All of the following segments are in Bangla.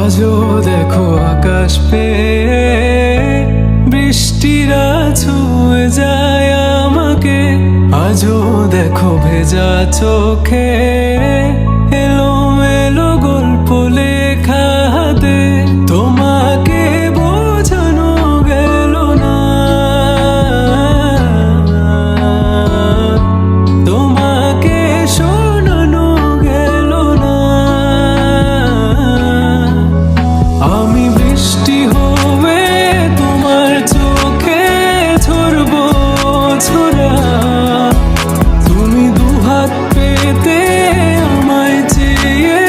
আজও দেখো আকাশ পেয়ে বৃষ্টিরা ছুঁয়ে যায় আমাকে, আজও দেখো ভেজা চোখে এলোমেলো গল্প লেখা হাতে। তোমাকে বোঝানো গেল না, তোমাকে শোনানো গেল না। আমি বৃষ্টি হয়ে তোমার চোখে ঝরবো ছোড়া, তুমি দুহাত পেতে আমায় চেয়ে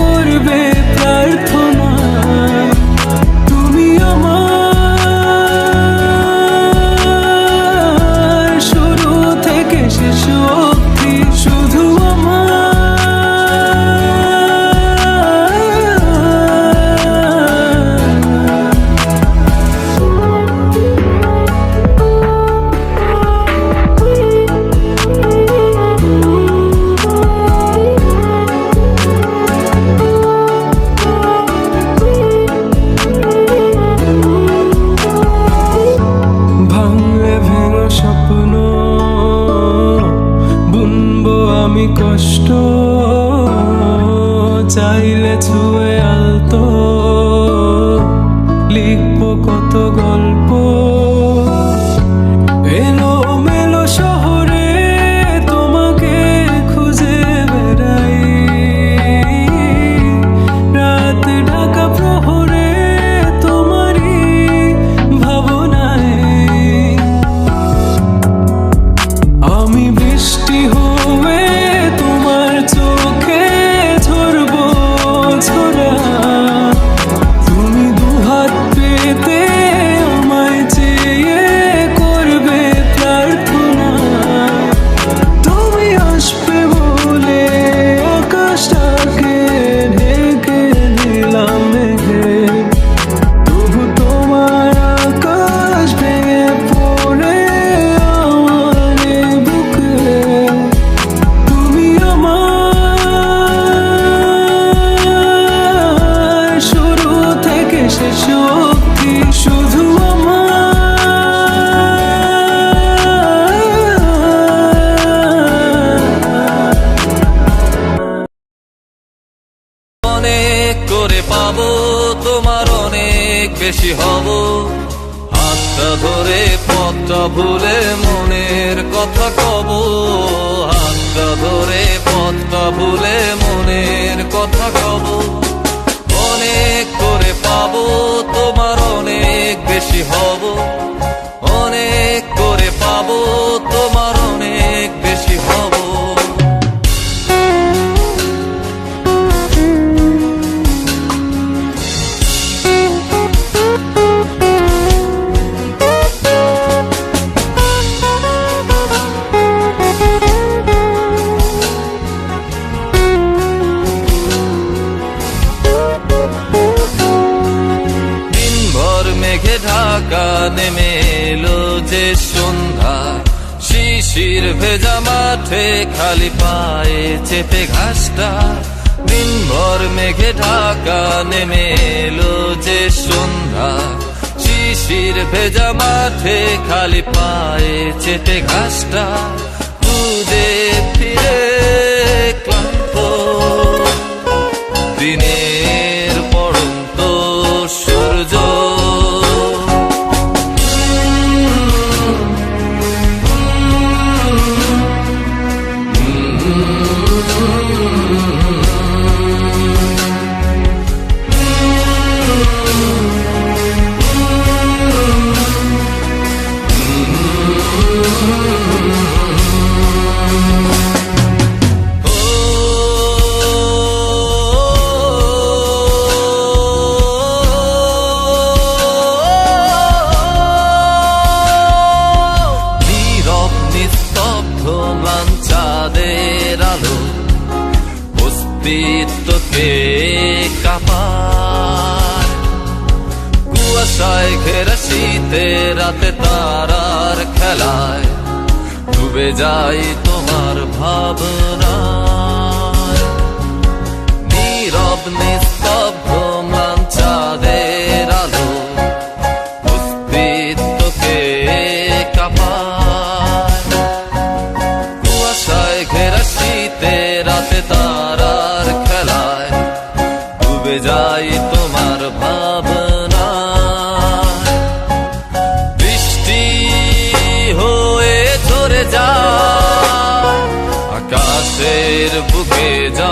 করবে প্রার্থনা। তুমি আমার শুরু থেকে শেষ অবধি, শুধু স্বপ্ন বুনবো আমি কষ্ট, চাইলে ছুঁয়ে আলতো লিখবো কত গল্প। এলোমেলো শহরে তোমাকে খুঁজে বেড়াই, রাত ঢাকা প্রহরে তোমারই ভাবনায়। আমি বৃষ্টি হয়ে তোমার চোখে ঝরবো ছোড়া, তুমি দুহাত পেতে তোমার অনেক বেশি হব, অনেক করে পাবো, তোমার অনেক বেশি হব। মেঘে ঢাকা নেমে এলো যে সন্ধ্যা, শিশির ভেজা মাঠে খালি পায়ে চেপে ঘাসটা। দিনভর মেঘে ঢাকা নেমে এলো যে সন্ধ্যা, শিশির ভেজা মাঠে খালি পায়ে চেপে ঘাসটা। খুঁজে ফিরে ক্লান্ত দিনের পড়ন্ত সূর্য, চাঁদের আলো অস্তিত্বকে কাঁপায়। কুয়াশায় ঘেরা শীতে রাতে তারার খেলায় ডুবে যাই তোমার ভাবনায়। নীরব নিস্তব্ধ ম্লান চাঁদের আলো অস্তিত্বকে কাঁপায়। ঘেরা শীতে রাতে তারার খেলায় ডুবে যাই তোমার ভাবনা। বৃষ্টি হয়ে ঝরে যায় আকাশের বুকে যা